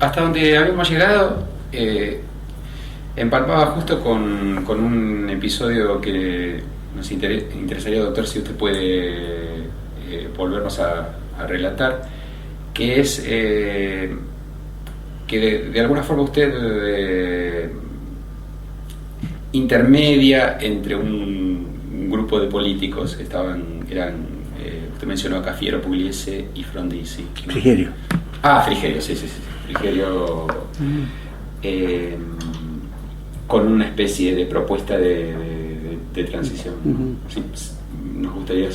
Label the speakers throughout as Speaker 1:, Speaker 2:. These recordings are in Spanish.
Speaker 1: hasta donde habíamos llegado, empalmaba justo con un episodio que nos interesaría, doctor, si usted puede volvernos a relatar, que es que de alguna forma usted intermedia entre un grupo de políticos que eran, usted mencionó a Cafiero, Pugliese y Frondizi.
Speaker 2: Frigerio.
Speaker 1: Frigerio, sí. Frigerio, con una especie de propuesta de transición. Sí, nos gustaría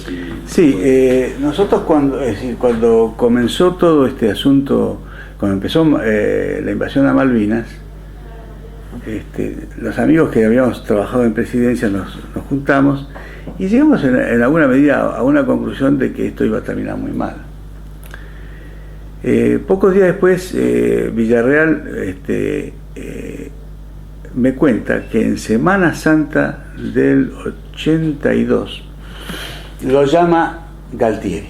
Speaker 2: nosotros cuando comenzó todo este asunto, cuando empezó la invasión a Malvinas, los amigos que habíamos trabajado en presidencia nos juntamos y llegamos en alguna medida a una conclusión de que esto iba a terminar muy mal. Pocos días después, Villarreal me cuenta que en Semana Santa del 82 lo llama Galtieri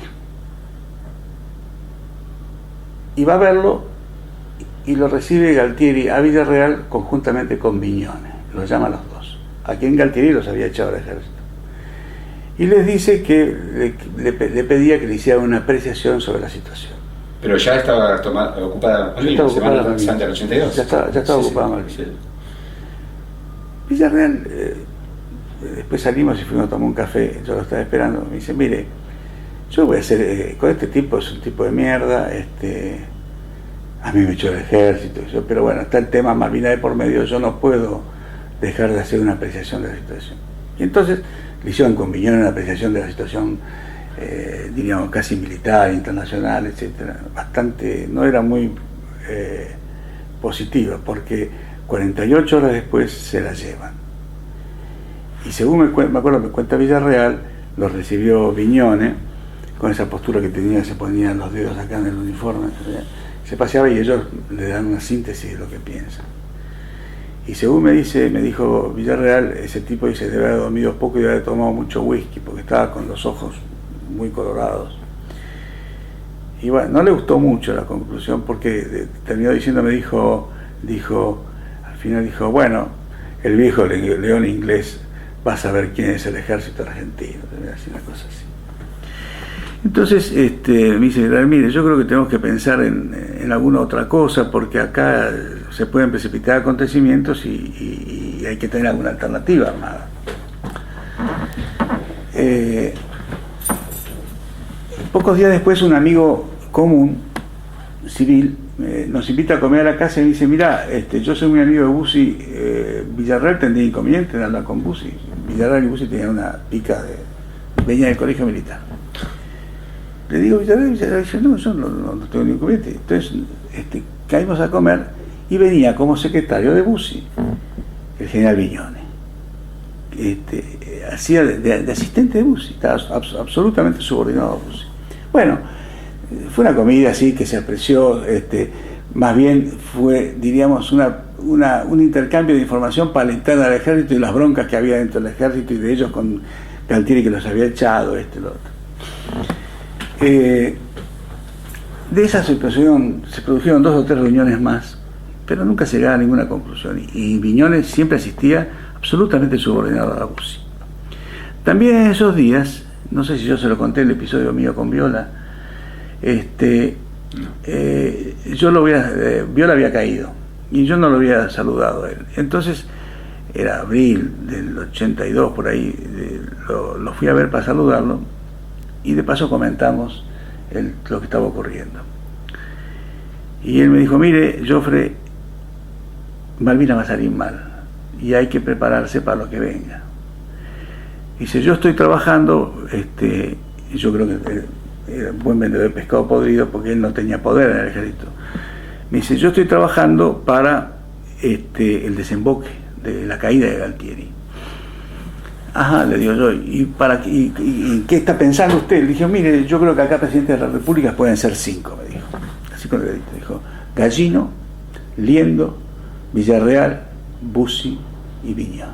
Speaker 2: y va a verlo, y lo recibe Galtieri a Villarreal conjuntamente con Viñones, los llama a los dos, a quien Galtieri los había echado al ejército, y les dice que le pedía que le hiciera una apreciación sobre la situación.
Speaker 1: Pero ya estaba ocupada Malvinas, Semana Santa del 82.
Speaker 2: Ya estaba ocupada Malvinas. Sí. Villarreal, después salimos y fuimos a tomar un café, yo lo estaba esperando, me dice, mire, yo voy a hacer, con este tipo, es un tipo de mierda, a mí me echó el ejército, pero bueno, está el tema Malvinas de por medio, yo no puedo dejar de hacer una apreciación de la situación. Y entonces le hicieron con Viñones una apreciación de la situación, diríamos, casi militar, internacional, etcétera, bastante, no era muy positiva, porque 48 horas después se la llevan. Y según me acuerdo, me cuenta Villarreal, lo recibió Viñones, con esa postura que tenía, se ponían los dedos acá en el uniforme, se paseaba y ellos le dan una síntesis de lo que piensan. Y según me dijo Villarreal, ese tipo dice, debe haber dormido poco y debe haber tomado mucho whisky, porque estaba con los ojos muy colorados. Y bueno, no le gustó mucho la conclusión, porque terminó diciéndome, dijo, al final dijo, bueno, el viejo león inglés va a saber quién es el ejército argentino, una cosa así. Entonces me dice, mire, yo creo que tenemos que pensar en alguna otra cosa, porque acá se pueden precipitar acontecimientos y hay que tener alguna alternativa armada. Pocos días después, un amigo común, civil, nos invita a comer a la casa y dice, mira, yo soy muy amigo de Bussi, Villarreal tendría inconveniente en hablar con Bussi. Villarreal y Bussi tenían una pica venía del colegio militar. Le digo, Villarreal dice, no, yo no tengo ningún inconveniente. Entonces caímos a comer y venía como secretario de Bussi el general Viñones. Hacía de asistente de Bussi, estaba absolutamente subordinado a Bussi. Bueno, fue una comida así que se apreció, más bien fue, diríamos, un intercambio de información para la interna del ejército y las broncas que había dentro del ejército y de ellos con Galtieri, que los había echado, lo otro. De esa situación se produjeron 2 o 3 reuniones más, pero nunca se llegaba a ninguna conclusión, y Viñones siempre asistía absolutamente subordinado a Bussi. También en esos días, no sé si yo se lo conté en el episodio mío con Viola, Viola había caído y yo no lo había saludado a él. Entonces era abril del 82, por ahí, lo fui a ver para saludarlo, y de paso comentamos lo que estaba ocurriendo. Y él me dijo, mire, Jofre, Malvinas va a salir mal y hay que prepararse para lo que venga. Dice, yo estoy trabajando, yo creo que era un buen vendedor de pescado podrido porque él no tenía poder en el ejército. Me dice, yo estoy trabajando para el desemboque de la caída de Galtieri. Ajá, le digo yo, ¿y qué está pensando usted? Le dije, mire, yo creo que acá presidentes de la República pueden ser 5, me dijo. Así con el dijo, Gallino, Liendo, Villarreal, Bussi y Viña.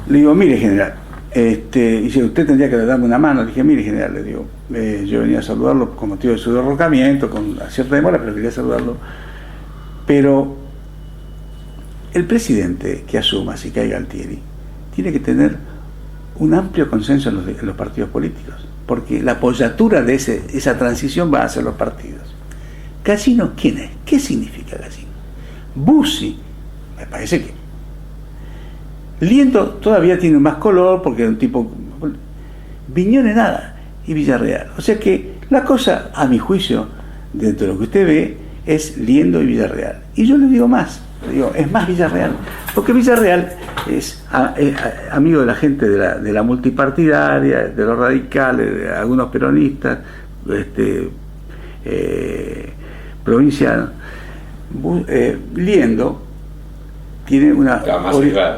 Speaker 2: Le digo, mire, general, dice, usted tendría que darme una mano. Le dije, mire, general, le digo, yo venía a saludarlo con motivo de su derrocamiento, con cierta demora, pero quería saludarlo. Pero el presidente que asuma, si cae Galtieri, tiene que tener un amplio consenso en los partidos políticos, porque la apoyatura de esa transición va a ser los partidos. Casino, ¿quién es? ¿Qué significa Casino? Bussi, me parece que Liendo todavía tiene más color porque es un tipo. Viñones nada, y Villarreal. O sea que la cosa, a mi juicio, dentro de lo que usted ve, es Liendo y Villarreal. Y yo le digo más, es más Villarreal, porque Villarreal es amigo de la gente de la multipartidaria, de los radicales, de algunos peronistas, provincianos. Liendo tiene una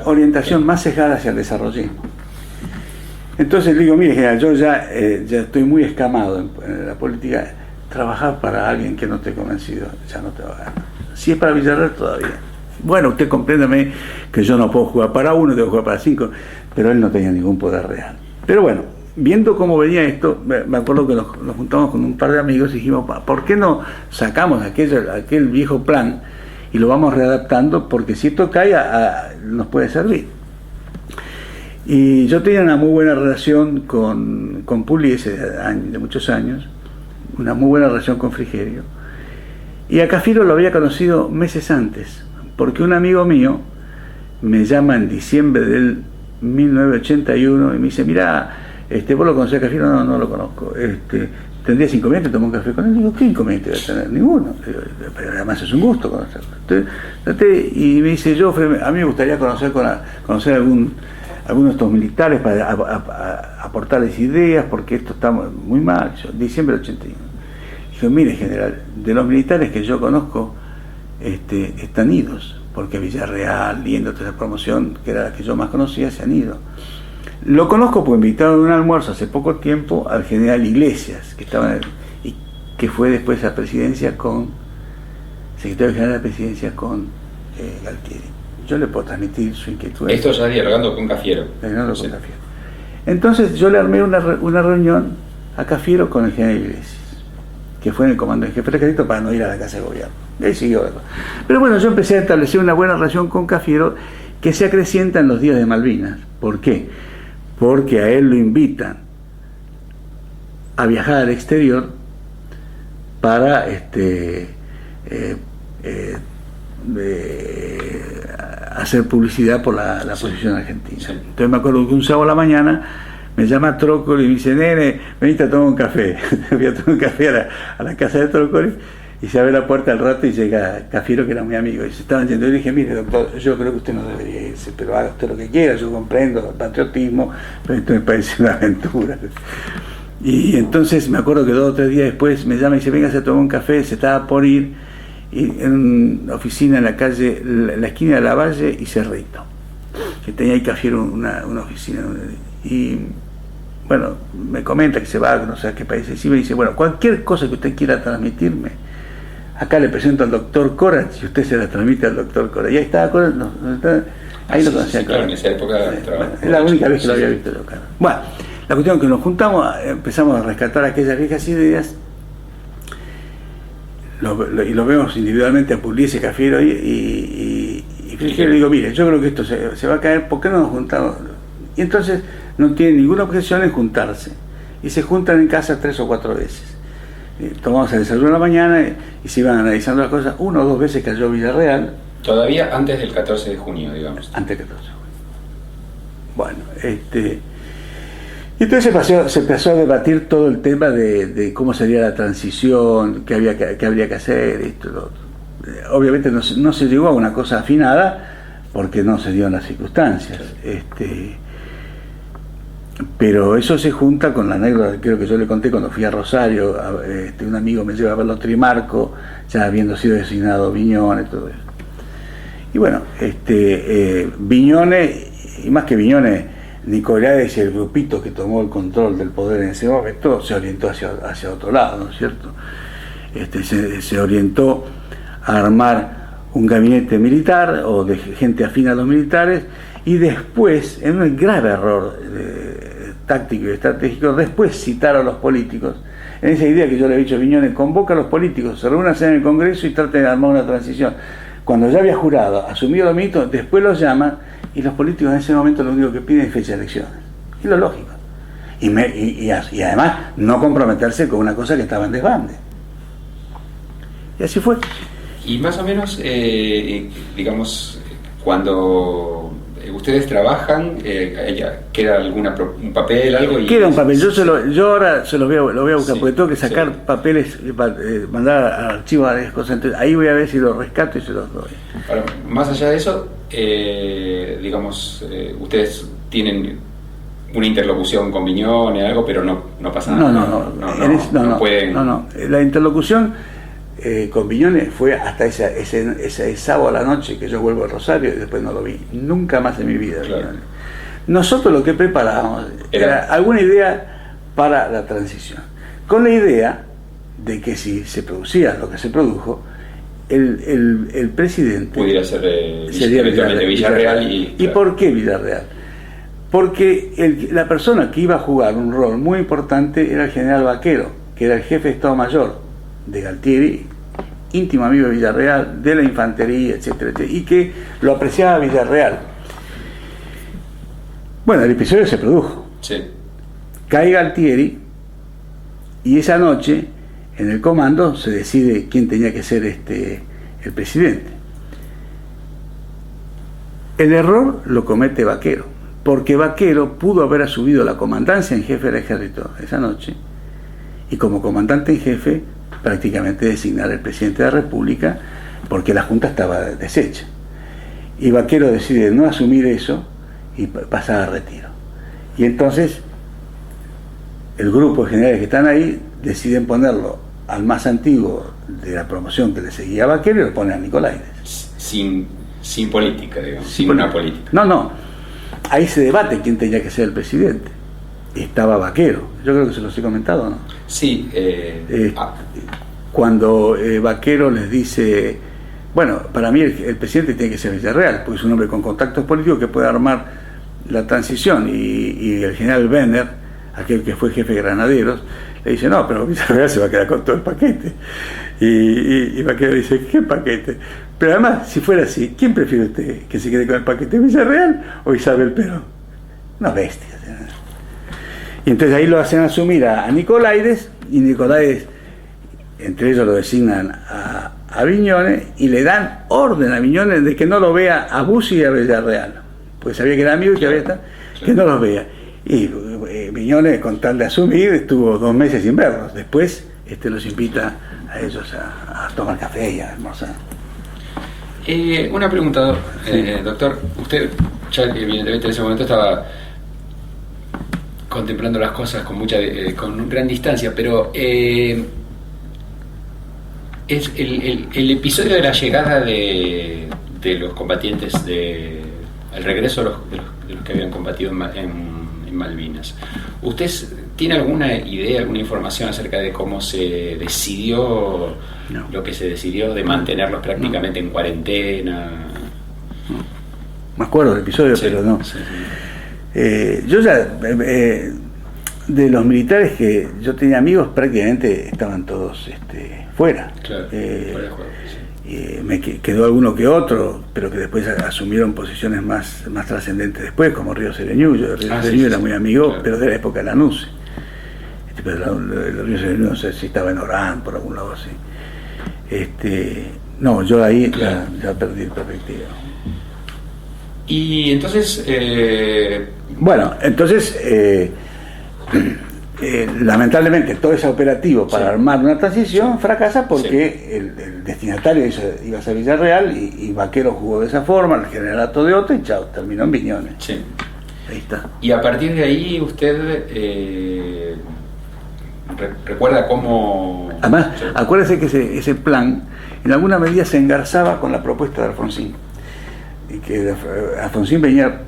Speaker 2: orientación más sesgada hacia el desarrollismo. Entonces le digo, mire, general, yo ya estoy muy escamado en la política. Trabajar para alguien que no esté convencido ya no te va a ganar. Si es para Villarreal, todavía. Bueno, usted compréndame que yo no puedo jugar para uno, tengo que jugar para 5, pero él no tenía ningún poder real. Pero bueno, viendo cómo venía esto, me acuerdo que nos juntamos con un par de amigos y dijimos, ¿por qué no sacamos aquel viejo plan y lo vamos readaptando? Porque si esto cae, nos puede servir. Y yo tenía una muy buena relación con Pugliese de muchos años, una muy buena relación con Frigerio. Y a Cafiero lo había conocido meses antes, porque un amigo mío me llama en diciembre del 1981 y me dice, mirá, ¿vos lo conocés a Cafiero? No lo conozco. ¿Tendrías inconveniente tomar un café con él? Digo, ¿qué inconveniente voy a tener? Ninguno. Pero además es un gusto conocerlo. Y me dice, a mí me gustaría conocer algunos de estos militares para aportarles ideas, porque esto está muy mal. Diciembre del 81. Dijo, mire, general, de los militares que yo conozco, están idos, porque Villarreal, Liendo, toda esa promoción, que era la que yo más conocía, se han ido. Lo conozco porque invitaron a un almuerzo hace poco tiempo al general Iglesias, y que fue después a presidencia secretario general de la presidencia con Galtieri. Yo le puedo transmitir su inquietud.
Speaker 1: Esto ya dialogando con Cafiero.
Speaker 2: Dialogando con Cafiero. Entonces yo le armé una reunión a Cafiero con el general Iglesias, que fue en el comando en jefe de ejército, para no ir a la casa de gobierno. Y ahí siguió la cosa. Pero bueno, yo empecé a establecer una buena relación con Cafiero que se acrecienta en los días de Malvinas. ¿Por qué? Porque a él lo invitan a viajar al exterior para hacer publicidad por la posición argentina. Sí. Entonces me acuerdo que un sábado a la mañana me llama Trócoli y me dice, nene, veniste a tomar un café. Fui a tomar un café a la casa de Trócoli y se abre la puerta al rato y llega Cafiero, que era muy amigo, y se estaban yendo. Yo le dije, mire, doctor, yo creo que usted no debería irse, pero haga usted lo que quiera, yo comprendo el patriotismo, pero esto me parece una aventura. Y entonces me acuerdo que 2 o 3 días después me llama y dice, véngase a tomar un café, se estaba por ir, y en una oficina en la calle, la esquina de Lavalle y Cerrito, que tenía ahí Cafiero una oficina. Y bueno, me comenta que se va, no sé a qué país, y me dice, bueno, cualquier cosa que usted quiera transmitirme, acá le presento al doctor Corat y usted se la transmite al doctor Corat. Y ahí estaba Corat, ahí lo conocía. Sí,
Speaker 1: claro, en esa época
Speaker 2: es la única vez que lo había visto yo, claro. Bueno, la cuestión es que nos juntamos, empezamos a rescatar aquellas viejas ideas, y lo vemos individualmente a Pugliese, Cafiero y le digo, mire, yo creo que esto se va a caer, ¿por qué no nos juntamos? Y entonces no tienen ninguna objeción en juntarse, y se juntan en casa 3 o 4 veces. Tomamos el desayuno a la mañana y se iban analizando las cosas. 1 o 2 veces cayó Villarreal.
Speaker 1: Todavía antes del 14 de junio, digamos.
Speaker 2: Antes del 14 de junio. Bueno, y entonces se empezó a debatir todo el tema de cómo sería la transición, qué habría que hacer, esto, lo otro. Obviamente no se llegó a una cosa afinada porque no se dieron las circunstancias. Pero eso se junta con la anécdota, creo que yo le conté cuando fui a Rosario, un amigo me lleva a verlo Trimarco, ya habiendo sido designado Viñones, todo eso. Y bueno, Viñones, y más que Viñones, Nicolás y el grupito que tomó el control del poder en ese momento se orientó hacia otro lado, ¿no es cierto? Se orientó a armar un gabinete militar o de gente afín a los militares Y después, en un grave error táctico y estratégico, después citaron a los políticos, en esa idea que yo le he dicho a Viñones: convoca a los políticos, se reúnan en el Congreso y traten de armar una transición. Cuando ya había jurado, asumido los ministros, después los llaman, y los políticos en ese momento lo único que piden es fecha de elecciones. Es lo lógico. Y además no comprometerse con una cosa que estaba en desbande. Y así fue.
Speaker 1: Y más o menos, digamos, cuando ustedes trabajan, ¿queda un papel, algo?
Speaker 2: Queda un papel. Yo ahora se lo voy a buscar, porque tengo que sacar papeles, mandar al archivo a las cosas. Entonces, ahí voy a ver si los rescato y se los doy.
Speaker 1: Ahora, más allá de eso, digamos, ustedes tienen una interlocución con Viñones, algo, pero no pasa nada. No pueden.
Speaker 2: No. La interlocución con Viñones fue hasta ese sábado a la noche que yo vuelvo a Rosario y después no lo vi nunca más en mi vida. Claro. Nosotros lo que preparábamos era alguna idea para la transición, con la idea de que si se producía lo que se produjo, el presidente
Speaker 1: pudiera ser eventualmente Villarreal.
Speaker 2: ¿Y por qué Villarreal? Porque la persona que iba a jugar un rol muy importante era el general Vaquero, que era el jefe de Estado Mayor de Galtieri, íntimo amigo de Villarreal, de la infantería, etcétera, y que lo apreciaba Villarreal. Bueno, el episodio se produjo.
Speaker 1: Sí.
Speaker 2: Cae Galtieri y esa noche en el comando se decide quién tenía que ser el presidente. El error lo comete Vaquero, porque Vaquero pudo haber asumido la comandancia en jefe del ejército esa noche y como comandante en jefe prácticamente designar al presidente de la República, porque la Junta estaba deshecha. Y Vaquero decide no asumir eso y pasar a retiro. Y entonces el grupo de generales que están ahí deciden ponerlo al más antiguo de la promoción que le seguía a Vaquero y lo ponen a Nicolaides.
Speaker 1: Sin política, digamos, sin una política.
Speaker 2: No. Ahí se debate quién tenía que ser el presidente. Estaba Vaquero. Yo creo que se los he comentado, ¿no?
Speaker 1: Sí.
Speaker 2: Cuando Vaquero les dice, bueno, para mí el presidente tiene que ser Villarreal, porque es un hombre con contactos políticos que puede armar la transición, y el general Benner, aquel que fue jefe de granaderos, le dice, no, pero Villarreal se va a quedar con todo el paquete. Y Vaquero dice, ¿qué paquete? Pero además, si fuera así, ¿quién prefiere usted que se quede con el paquete, Villarreal o Isabel Perón? Una bestia. Y entonces ahí lo hacen asumir a Nicolaides, y Nicolaides, entre ellos lo designan a Viñones, y le dan orden a Viñones de que no lo vea a Bussi y a Villarreal, pues sabía que era amigo y que había estado, que no los vea. Y Viñones, con tal de asumir, estuvo 2 meses sin verlos. Después los invita a ellos a tomar café y a almorzar.
Speaker 1: Una pregunta, doctor. Usted ya evidentemente en ese momento estaba contemplando las cosas con gran distancia, pero el episodio de la llegada de los combatientes, el regreso de los que habían combatido en Malvinas, ¿usted tiene alguna idea, alguna información acerca de cómo se decidió lo que se decidió de mantenerlos prácticamente en cuarentena?
Speaker 2: No. Me acuerdo del episodio, pero no. Sí. Yo ya, de los militares que yo tenía amigos, prácticamente estaban todos fuera. Claro, fuera de juego, sí. Me quedó alguno que otro, pero que después asumieron posiciones más trascendentes después, como Río Sereñú. Yo de Río Sereñú era muy amigo, claro, pero de la época de la NUCE. Pero el Río Sereñú no sé si estaba en Orán, por algún lado así. No, yo ahí claro, ya perdí el perspectiva.
Speaker 1: Y entonces...
Speaker 2: lamentablemente todo ese operativo para armar una transición fracasa porque el destinatario iba a ser Villarreal y Vaquero jugó de esa forma, el generalato de otra y chao, terminó en Viñones.
Speaker 1: Sí.
Speaker 2: Ahí está.
Speaker 1: Y a partir de ahí usted recuerda cómo...
Speaker 2: Además, acuérdese que ese plan en alguna medida se engarzaba con la propuesta de Alfonsín. Y que Alfonsín venía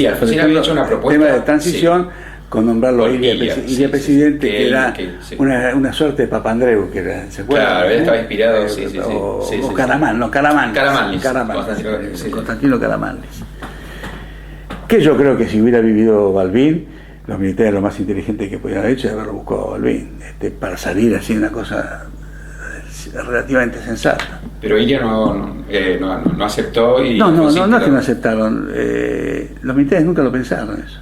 Speaker 1: Alfonsín había hecho una propuesta
Speaker 2: tema de transición, con nombrarlo a Ilia presidente, que era una suerte de Papandreou, que era, ¿se acuerdan?
Speaker 1: Claro, él estaba inspirado,
Speaker 2: o Caramán, no, Caramanlis.
Speaker 1: Constantino
Speaker 2: Constantino Caramanlis. Que yo creo que si hubiera vivido Balbín, los militares lo más inteligente que podían haber hecho es haberlo buscado a Balbín, para salir así una cosa relativamente sensata.
Speaker 1: Pero ella no aceptó y...
Speaker 2: No es que no aceptaron. Los militares nunca lo pensaron eso.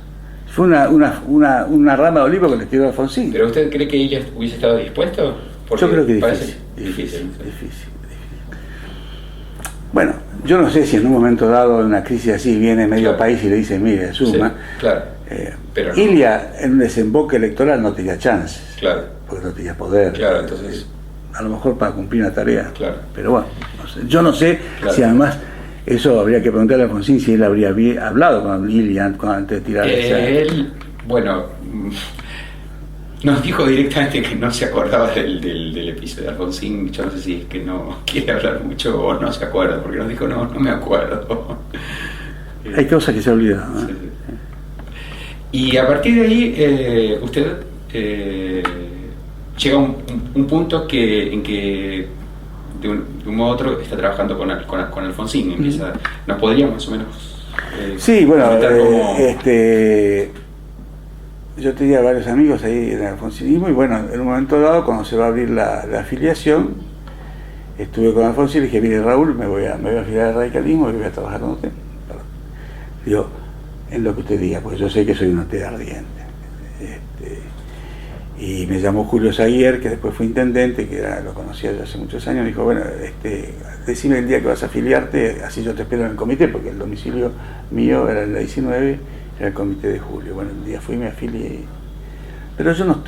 Speaker 2: Fue una rama de olivo que le tiró a Alfonsín.
Speaker 1: ¿Pero usted cree que ella hubiese estado dispuesto? Porque
Speaker 2: yo creo que
Speaker 1: difícil.
Speaker 2: Bueno, yo no sé si en un momento dado, en una crisis así, viene medio país y le dice, mire, suma.
Speaker 1: Sí, claro. Pero no.
Speaker 2: Ilia, en un desemboque electoral, no tenía chances.
Speaker 1: Claro.
Speaker 2: Porque no tenía poder.
Speaker 1: Claro, entonces...
Speaker 2: a lo mejor para cumplir una tarea.
Speaker 1: Claro.
Speaker 2: Pero bueno, no sé. Yo no sé si además... Eso habría que preguntarle a Alfonsín si él habría hablado con Ilia antes de tirar
Speaker 1: él, bueno, nos dijo directamente que no se acordaba del episodio de Alfonsín. Yo no sé si es que no quiere hablar mucho o no se acuerda, porque nos dijo no me acuerdo.
Speaker 2: Hay cosas que se olvidan, ¿no?
Speaker 1: Sí. Y a partir de ahí usted llega a un punto en que de un modo u otro está trabajando con Alfonsín. Empieza, ¿nos podría más o menos
Speaker 2: sí, bueno,
Speaker 1: cómo...
Speaker 2: yo tenía varios amigos ahí en el alfonsinismo y bueno, en un momento dado, cuando se va a abrir la afiliación, estuve con Alfonsín y le dije, mire Raúl, me voy a afiliar al radicalismo y voy a trabajar con usted. Digo, en lo que usted diga, porque yo sé que soy un usted ardiente. Y me llamó Julio Zaguier, que después fue intendente, que lo conocía yo hace muchos años, me dijo, bueno, decime el día que vas a afiliarte, así yo te espero en el comité, porque el domicilio mío era la 19, era el comité de Julio. Bueno, el día fui y me afilié. Pero yo no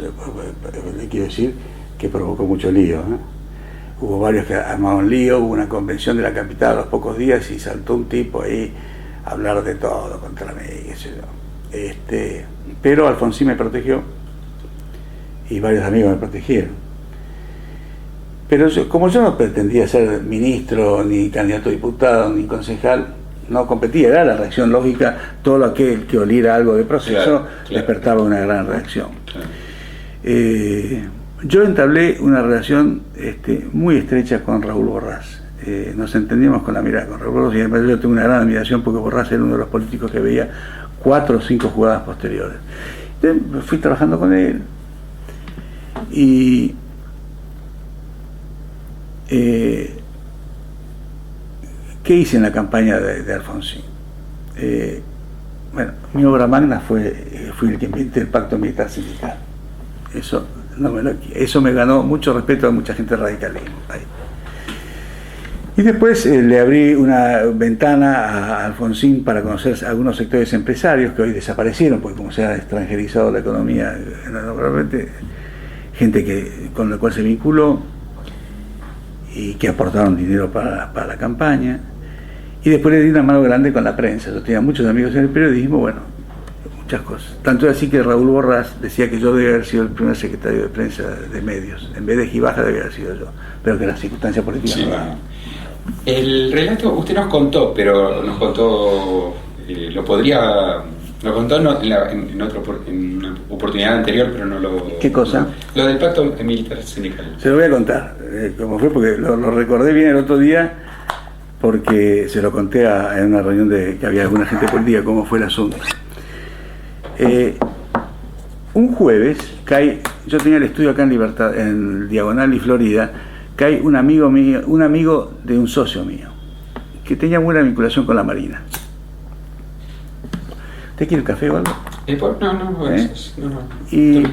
Speaker 2: le quiero decir que provocó mucho lío, ¿no? Hubo varios que armaron lío, hubo una convención de la capital a los pocos días y saltó un tipo ahí a hablar de todo contra mí, qué sé yo. Pero Alfonsín me protegió y varios amigos me protegieron. Pero como yo no pretendía ser ministro, ni candidato a diputado, ni concejal, no competía, era la reacción lógica, todo aquel que oliera algo de proceso despertaba una gran reacción. Yo entablé una relación muy estrecha con Raúl Borrás. Nos entendíamos con la mirada con Raúl Borrás, y además yo tengo una gran admiración porque Borrás era uno de los políticos que veía 4 o 5 jugadas posteriores. Entonces, fui trabajando con él y ¿qué hice en la campaña de Alfonsín? Bueno, mi obra magna fui el que inventé el pacto militar sindical. Eso me ganó mucho respeto a mucha gente radicalismo. Y después le abrí una ventana a Alfonsín para conocer algunos sectores empresarios que hoy desaparecieron, porque como se ha extranjerizado la economía, realmente gente con la cual se vinculó y que aportaron dinero para la campaña. Y después le di una mano grande con la prensa. Yo tenía muchos amigos en el periodismo, bueno, muchas cosas. Tanto así que Raúl Borrás decía que yo debía haber sido el primer secretario de prensa de medios. En vez de Gibaja debía haber sido yo, pero que las circunstancias políticas no daban.
Speaker 1: El relato usted nos contó, pero nos contó, lo contó en una oportunidad anterior, pero no lo...
Speaker 2: ¿Qué cosa?
Speaker 1: Lo del pacto militar sindical.
Speaker 2: Se lo voy a contar, como fue, porque lo recordé bien el otro día, porque se lo conté en una reunión que había alguna gente política, cómo fue el asunto. Un jueves yo tenía el estudio acá en Libertad, en Diagonal y Florida, cae un amigo mío, un amigo de un socio mío, que tenía buena vinculación con la Marina. ¿Usted quiere café o algo?
Speaker 1: No.
Speaker 2: Y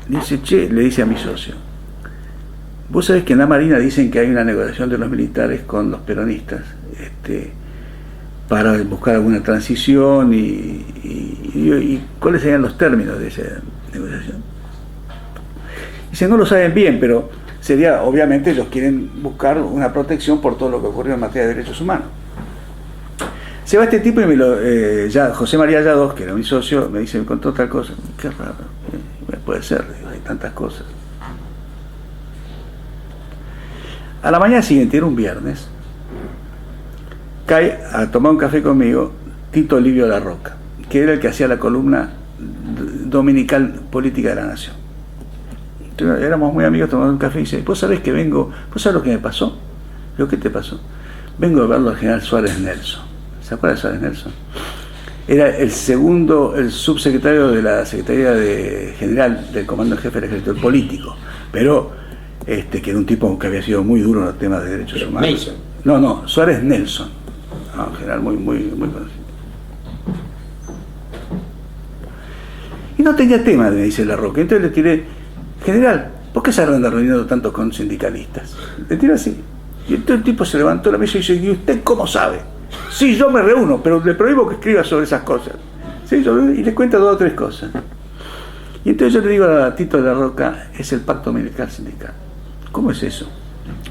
Speaker 2: le dice a mi socio, vos sabés que en la Marina dicen que hay una negociación de los militares con los peronistas, para buscar alguna transición y cuáles serían los términos de esa negociación. Dice, no lo saben bien, pero sería, obviamente ellos quieren buscar una protección por todo lo que ocurrió en materia de derechos humanos. Se va este tipo y José María Yados, que era mi socio, me contó tal cosa. Qué raro, puede ser, hay tantas cosas. A la mañana siguiente, era un viernes, cae a tomar un café conmigo Tito Livio La Roca, que era el que hacía la columna dominical política de la Nación. Entonces, éramos muy amigos tomando un café y dice, ¿vos sabés que vengo? ¿Vos sabés lo que me pasó? Digo, ¿qué te pasó? Vengo a verlo al general Suárez Nelson. ¿Se acuerda de Suárez Nelson? Era el subsecretario de la Secretaría General del Comando en Jefe del Ejército, el político, pero que era un tipo que había sido muy duro en los temas de derechos humanos.
Speaker 1: Mason.
Speaker 2: No, Suárez Nelson, un general muy conocido. Y no tenía tema, me dice La Roca. Entonces le tiré, general, ¿por qué se anda reuniendo tanto con sindicalistas? Le tiré así. Y entonces el tipo se levantó la mesa y dice, ¿y usted cómo sabe? Sí, yo me reúno, pero le prohíbo que escriba sobre esas cosas. ¿Sí? Y le cuenta 2 o 3 cosas. Y entonces yo le digo a Tito de La Roca, es el pacto militar sindical. ¿Cómo es eso?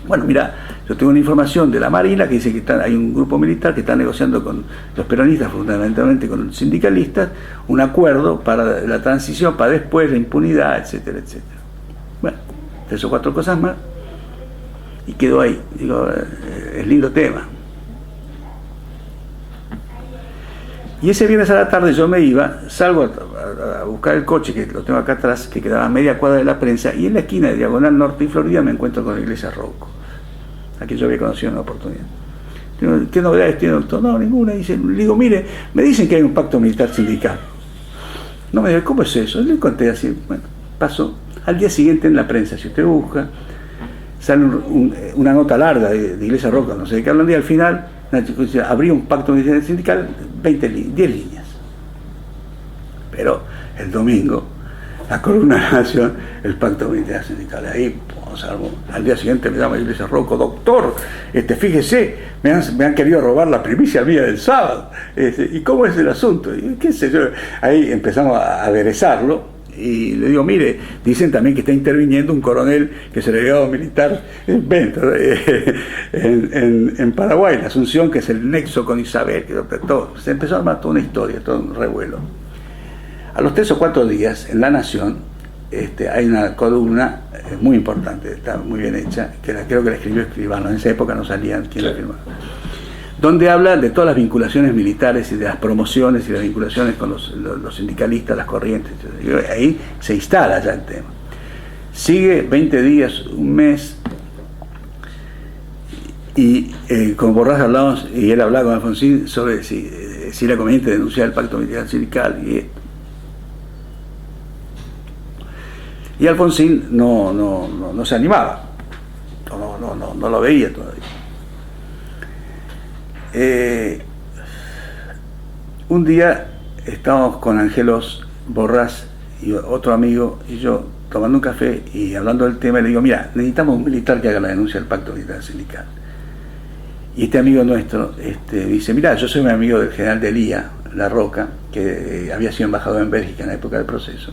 Speaker 2: Bueno, mira, yo tengo una información de la Marina que dice que hay un grupo militar que está negociando con los peronistas, fundamentalmente con los sindicalistas, un acuerdo para la transición, para después la impunidad, etcétera, etcétera. Bueno, 3 o 4 cosas más y quedó ahí. Digo, es lindo tema. Y ese viernes a la tarde yo me iba, salgo a buscar el coche, que lo tengo acá atrás, que quedaba a media cuadra de la prensa, y en la esquina de Diagonal Norte y Florida me encuentro con la iglesia Rocco, a quien yo había conocido en una oportunidad. Digo, ¿qué novedades tiene, doctor? No, ninguna. Le digo, mire, me dicen que hay un pacto militar sindical. No me dijo, ¿cómo es eso? Le conté así, bueno, pasó. Al día siguiente en la prensa, si usted busca, sale una nota larga de iglesia Rocco, no sé de qué hablan, y al final habría un pacto militar sindical, 10 líneas. Pero el domingo, la columna de la Nación, el pacto militar sindical. Ahí, al día siguiente me llama Iglesia Rocco, doctor, fíjese, me han querido robar la primicia mía del sábado. ¿Y cómo es el asunto? Y, qué sé yo. Ahí empezamos a aderezarlo. Y le digo, mire, dicen también que está interviniendo un coronel que se le había dado militar en Paraguay, la Asunción, que es el nexo con Isabel, que todo. Se empezó a armar toda una historia, todo un revuelo. A los 3 o 4 días, en La Nación, hay una columna muy importante, está muy bien hecha, que creo que la escribió Escribano, en esa época no salían quién la firmaba, donde habla de todas las vinculaciones militares y de las promociones y las vinculaciones con los sindicalistas, las corrientes. Ahí se instala ya el tema. Sigue 20 días, un mes, y con Borrás hablábamos, y él hablaba con Alfonsín sobre si era conveniente denunciar el pacto militar sindical y esto. Y Alfonsín no se animaba, no lo veía todavía. Un día estábamos con Angelos Borrás y otro amigo y yo tomando un café y hablando del tema, y le digo, mira, necesitamos un militar que haga la denuncia del pacto militar sindical. Y este amigo nuestro dice, mira, yo soy un amigo del general de Lía, La Roca, que había sido embajador en Bélgica en la época del proceso,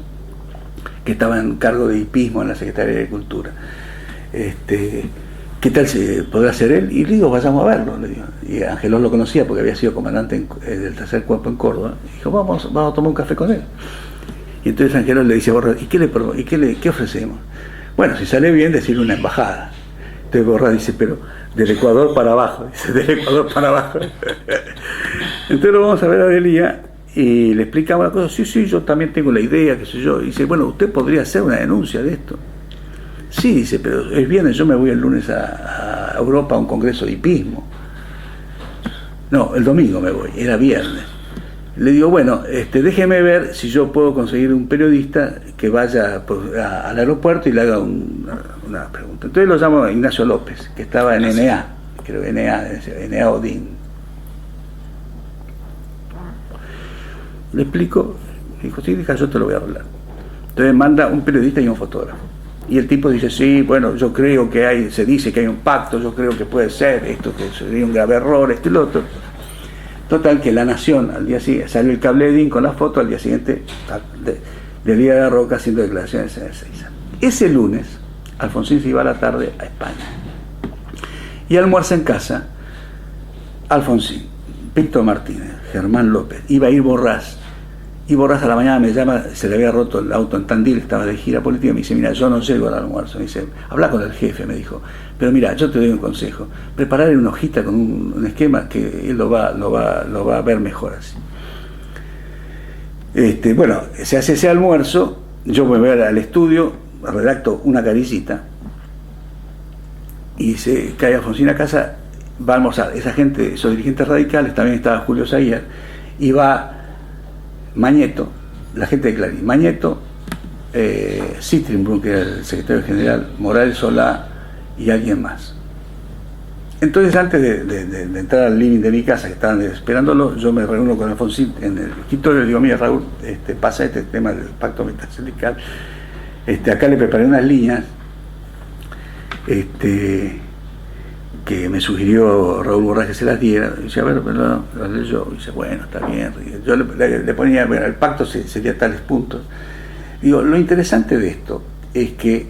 Speaker 2: que estaba en cargo de hipismo en la Secretaría de Agricultura. ¿Qué tal si podrá ser él? Y le digo, vayamos a verlo, le digo. Y Angelos lo conocía porque había sido comandante del tercer cuerpo en Córdoba. Y dijo, vamos a tomar un café con él. Y entonces Angelos le dice a Borrás, ¿y qué ofrecemos? Bueno, si sale bien, decirle una embajada. Entonces Borrás dice, pero del Ecuador para abajo. Dice, del Ecuador para abajo. Entonces lo vamos a ver a Delía y le explicamos una cosa. Sí, yo también tengo la idea, qué sé yo. Y dice, bueno, usted podría hacer una denuncia de esto. Sí, dice, pero es viernes, yo me voy el lunes a Europa a un congreso de hipismo. No, el domingo me voy, era viernes. Le digo, bueno, déjeme ver si yo puedo conseguir un periodista que vaya al aeropuerto y le haga una pregunta. Entonces lo llamo a Ignacio López, que estaba en NA, creo que NA Odín. Le explico, me dijo, sí, yo te lo voy a hablar. Entonces manda un periodista y un fotógrafo. Y el tipo dice, sí, bueno, yo creo que se dice que hay un pacto, yo creo que puede ser esto, que sería un grave error, esto y lo otro. Total, que La Nación, al día siguiente, salió el cabledín con la foto, al día siguiente, de Lía de la Roca haciendo declaraciones en Ezeiza. Ese lunes, Alfonsín se iba a la tarde a España. Y almuerza en casa, Alfonsín, Víctor Martínez, Germán López, iba a ir Borrás. Y Borrás a la mañana me llama, se le había roto el auto en Tandil, estaba de gira política, me dice, mira, yo no llego al almuerzo. Me dice, habla con el jefe, me dijo, pero mira, yo te doy un consejo, prepararle una hojita con un esquema que él lo va a ver mejor así. Bueno, se hace ese almuerzo, yo me voy al estudio, redacto una carillita, y se cae Alfonsín a casa, va a almorzar esa gente, esos dirigentes radicales, también estaba Julio Sayar, y va Mañeto, la gente de Clarín, Mañeto, Citrinbrun, que era el secretario general, Morales Solá y alguien más. Entonces, antes de entrar al living de mi casa, que estaban esperándolo, yo me reúno con Alfonsín en el escritorio y le digo: mira, Raúl, pasa este tema del pacto sindical, acá le preparé unas líneas que me sugirió Raúl Borrás que se las diera. Y dice: a ver, pero las leyó. Y dice: bueno, está bien. Yo le ponía: bueno, el pacto sería tales puntos. Digo, lo interesante de esto es que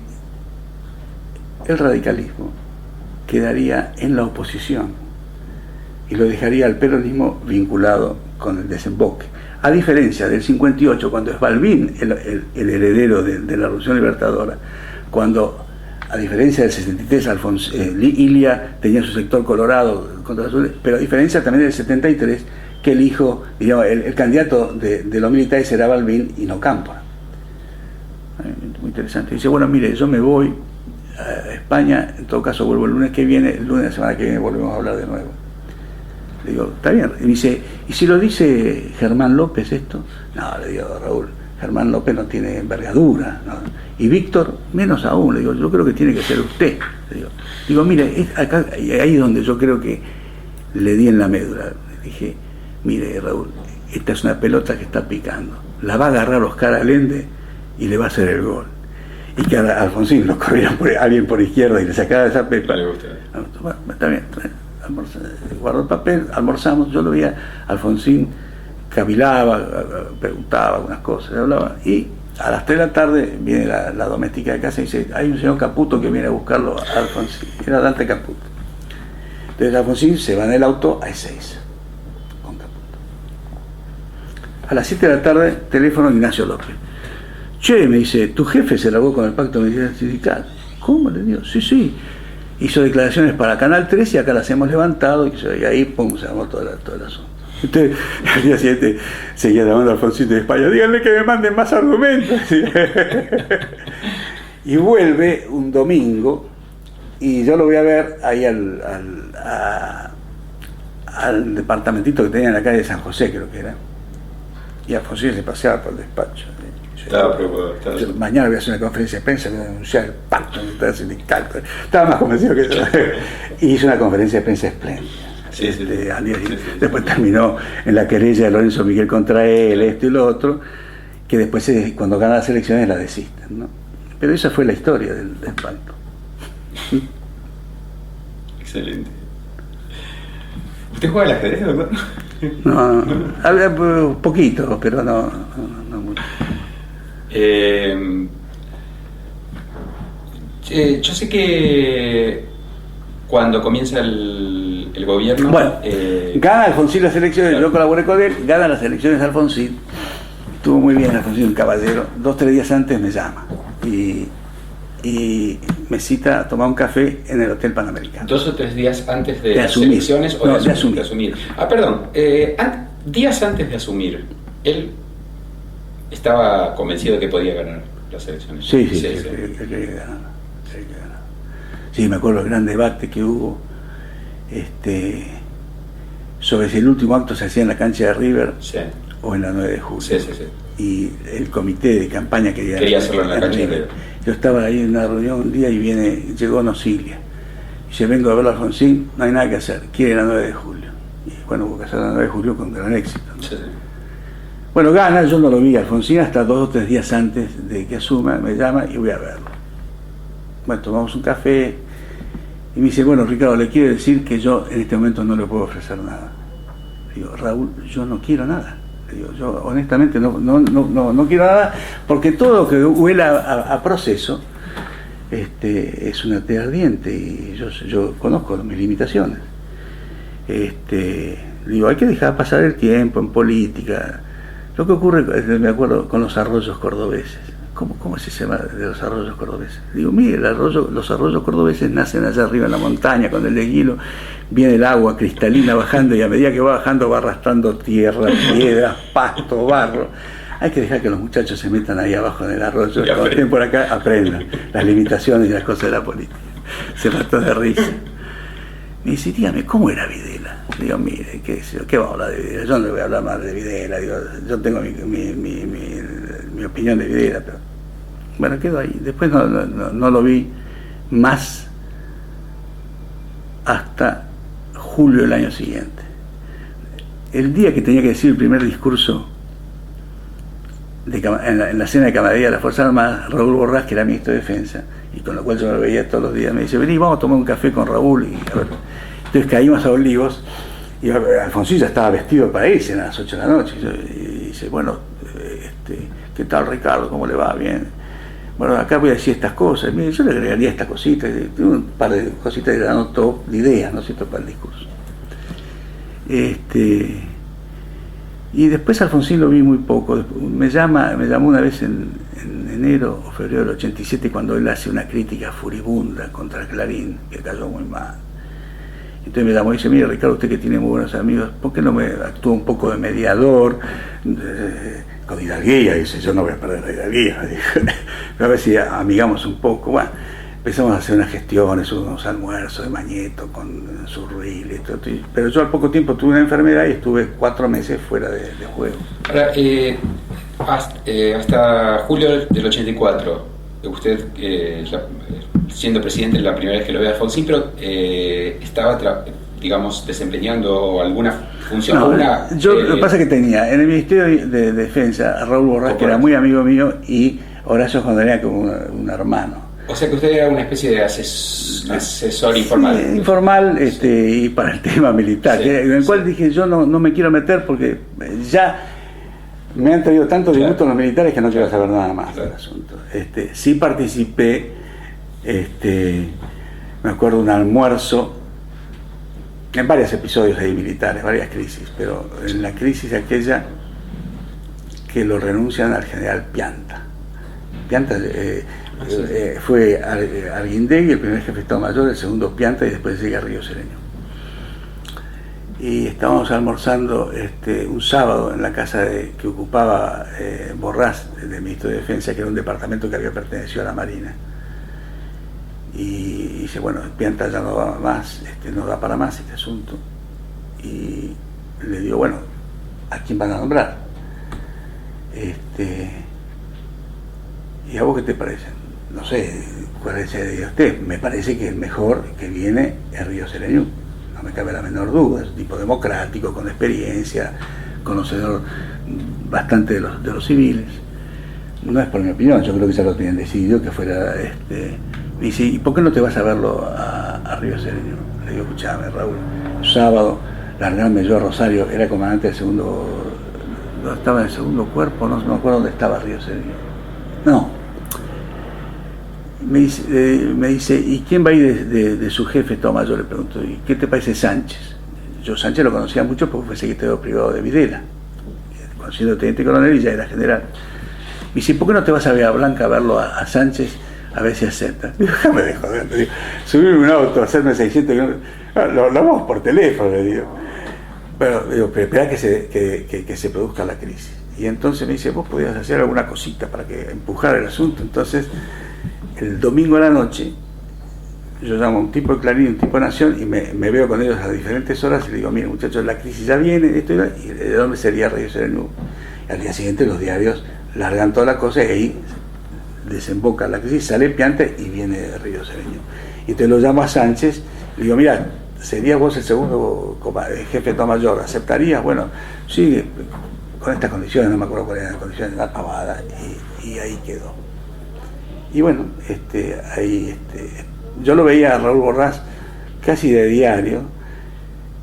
Speaker 2: el radicalismo quedaría en la oposición y lo dejaría al peronismo vinculado con el desemboque. A diferencia del 58, cuando es Balbín el heredero de la Revolución Libertadora, cuando, a diferencia del 63, Ilia tenía su sector colorado contra los azules, pero a diferencia también del 73, que el hijo, digamos, el candidato de los militares era Balbín y no Cámpora. Muy interesante. Dice: bueno, mire, yo me voy a España, en todo caso vuelvo el lunes que viene, el lunes de la semana que viene volvemos a hablar de nuevo. Le digo: está bien. Y me dice: ¿y si lo dice Germán López esto? No, le digo: Raúl, Germán López no tiene envergadura, ¿no? Y Víctor menos aún. Le digo: yo creo que tiene que ser usted. Le digo: mire, acá, ahí es donde yo creo que le di en la médula. Le dije: mire, Raúl, esta es una pelota que está picando, la va a agarrar Oscar Allende y le va a hacer el gol. Y que a Alfonsín lo corriera alguien por izquierda y le sacara esa pepa.
Speaker 1: Le gusta.
Speaker 2: Bueno, está bien. Guardó el papel, almorzamos. Yo lo veía: Alfonsín cavilaba, preguntaba algunas cosas, hablaba. Y a las 3 de la tarde viene la doméstica de casa y dice: hay un señor Caputo que viene a buscarlo a Alfonsín. Era Dante Caputo. Entonces Alfonsín se va en el auto a E6 con Caputo. A las 7 de la tarde, teléfono Ignacio López. Che, me dice: tu jefe se largó con el pacto sindical. ¿Cómo? Le digo: sí. Hizo declaraciones para Canal 3 y acá las hemos levantado, y ahí, pum, se armó todo el asunto. Entonces, al día siguiente seguía llamando a Alfonsín de España: díganle que me manden más argumentos. Y vuelve un domingo, y yo lo voy a ver ahí al departamentito que tenía en la calle de San José, creo que era. Y Alfonsín se paseaba por el despacho.
Speaker 1: Estaba preocupado.
Speaker 2: Mañana voy a hacer una conferencia de prensa, voy a denunciar el pacto sindical. Estaba más convencido que yo. Y hizo una conferencia de prensa espléndida.
Speaker 1: Sí.
Speaker 2: Después terminó en la querella de Lorenzo Miguel contra él, esto y lo otro, que después cuando gana las elecciones la desisten, ¿no? Pero esa fue la historia del pacto.
Speaker 1: Excelente. ¿Usted juega al ajedrez, doctor?
Speaker 2: No, poquito, pero no mucho.
Speaker 1: Yo sé que cuando comienza el gobierno...
Speaker 2: Bueno, gana Alfonsín las elecciones, claro. Yo colaboré con él, gana las elecciones Alfonsín, estuvo muy bien Alfonsín, un caballero. 2-3 días antes me llama y me cita a tomar un café en el Hotel Panamericano.
Speaker 1: 2 o 3 días antes de las
Speaker 2: asumir.
Speaker 1: Elecciones o
Speaker 2: no,
Speaker 1: de asumir. Perdón, días antes de asumir, él estaba convencido de que podía ganar las elecciones.
Speaker 2: Sí, quería ganar. Sí, me acuerdo del gran debate que hubo sobre si el último acto se hacía en la cancha de River o en la 9 de julio.
Speaker 1: Sí.
Speaker 2: Y el comité de campaña quería
Speaker 1: hacerlo en la cancha de River.
Speaker 2: Yo estaba ahí en una reunión un día y llegó Nocilia. Y dice: vengo a ver a Alfonsín, no hay nada que hacer, quiere la 9 de julio. Y bueno, hubo que hacer la 9 de julio con gran éxito, ¿no?
Speaker 1: Sí.
Speaker 2: Bueno, gana, yo no lo vi a Alfonsín hasta 2 o 3 días antes de que asuma, me llama y voy a verlo. Bueno, tomamos un café y me dice: bueno, Ricardo, le quiero decir que yo en este momento no le puedo ofrecer nada. Digo: Raúl, yo no quiero nada. Digo, yo honestamente no quiero nada, porque todo lo que huela a proceso es una tea ardiente y yo conozco mis limitaciones. Digo, hay que dejar pasar el tiempo en política. Lo que ocurre, me acuerdo, con los arroyos cordobeses. ¿Cómo se llama de los arroyos cordobeses? Digo: mire, los arroyos cordobeses nacen allá arriba en la montaña, con el deshielo viene el agua cristalina bajando, y a medida que va bajando va arrastrando tierra, piedras, pasto, barro. Hay que dejar que los muchachos se metan ahí abajo en el arroyo, cuando estén por acá aprendan las limitaciones y las cosas de la política. Se mató de risa. Me dice, dígame, ¿cómo era Videla? Le digo, mire, ¿qué va a hablar de Videla? Yo no le voy a hablar más de Videla. Digo, yo tengo mi opinión de Videla, pero bueno, quedó ahí. Después no lo vi más hasta julio del año siguiente. El día que tenía que decir el primer discurso en la cena de camaradería de las Fuerzas Armadas, Raúl Borrás, que era ministro de Defensa, y con lo cual yo lo veía todos los días, me dice, vení, vamos a tomar un café con Raúl. Entonces caímos a Olivos, y Alfonsín ya estaba vestido para irse, eran las 8 de la noche, y dice, bueno, ¿qué tal, Ricardo? ¿Cómo le va? Bien. Bueno, acá voy a decir estas cosas. Mire, yo le agregaría esta cosita, tengo un par de cositas que le anoto de ideas, ¿no es cierto?, para el discurso. Y después Alfonsín lo vi muy poco. Me llamó una vez en enero o febrero del 87, cuando él hace una crítica furibunda contra Clarín, que cayó muy mal. Entonces me llamó y dice, mire, Ricardo, usted que tiene muy buenos amigos, ¿por qué no me actúa un poco de mediador con hidalguía? Dice, yo no voy a perder la hidalguía. Pero a ver si amigamos un poco. Bueno, empezamos a hacer unas gestiones, unos almuerzos de Mañeto con Zurruil y todo. Pero yo al poco tiempo tuve una enfermedad y estuve 4 meses fuera de juego.
Speaker 1: Ahora, hasta julio del 84, usted, siendo presidente, la primera vez que lo ve a Alfonsín, pero estaba, digamos, desempeñando alguna función.
Speaker 2: No, lo que pasa es que tenía en el Ministerio de Defensa a Raúl Borrás, que era muy amigo mío, y Horacio Jondrea como un hermano.
Speaker 1: O sea que usted era una especie de asesor informal.
Speaker 2: Sí, informal, y para el tema militar, en el cual dije, yo no me quiero meter porque ya me han traído tantos disgustos los militares que no quiero saber nada más del asunto. Sí participé, me acuerdo de un almuerzo, en varios episodios ahí militares, varias crisis, pero en la crisis aquella que lo renuncian al general Pianta. Pianta fue Arguindegui, el primer jefe de Estado Mayor, el segundo Pianta, y después llega Río Sereño. Y estábamos almorzando un sábado en la casa que ocupaba Borrás, del ministro de Defensa, que era un departamento que había pertenecido a la Marina. Y dice, bueno, Pianta ya no va más, no da para más este asunto. Y le digo, bueno, ¿a quién van a nombrar? ¿Y a vos qué te parece? No sé, ¿cuál es el de usted? Me parece que el mejor que viene es Río Sereño. No me cabe la menor duda. Es un tipo democrático, con experiencia, conocedor bastante de los civiles. No es por mi opinión, yo creo que ya lo tenían decidido que fuera. Me dice, ¿y por qué no te vas a verlo a Río Sereño? Le digo, escuchame, Raúl, sábado, largarme yo a Rosario, era comandante del segundo, no, estaba en el segundo cuerpo, no me acuerdo dónde estaba Río Sereño. No. Me dice, ¿y quién va a ir de su jefe, Tomás? Yo le pregunto, ¿y qué te parece Sánchez? Yo Sánchez lo conocía mucho porque fue secretario privado de Videla, conociendo teniente coronel y ya era general. Me dice, ¿por qué no te vas a Bahía Blanca a verlo a Sánchez, a ver si acepta? Digo, déjame de joder, le digo, subirme un auto, hacerme 600 kilómetros, lo hablamos por teléfono, le digo. Pero espera que se produzca la crisis. Y entonces me dice, vos podías hacer alguna cosita para que empujara el asunto. Entonces, el domingo a la noche, yo llamo a un tipo de Clarín, un tipo de Nación, y me veo con ellos a diferentes horas y le digo, miren muchachos, la crisis ya viene, esto y de dónde sería Río Sereño. Y al día siguiente los diarios largan toda la cosa y ahí desemboca la crisis, sale Pianta y viene Río Sereño. Y te lo llamo a Sánchez, le digo, mira, ¿serías vos el segundo jefe de Estado Mayor? ¿Aceptarías? Bueno, sí, con estas condiciones, no me acuerdo cuáles eran las condiciones, la pavada, y ahí quedó. Y bueno, ahí yo lo veía a Raúl Borrás casi de diario,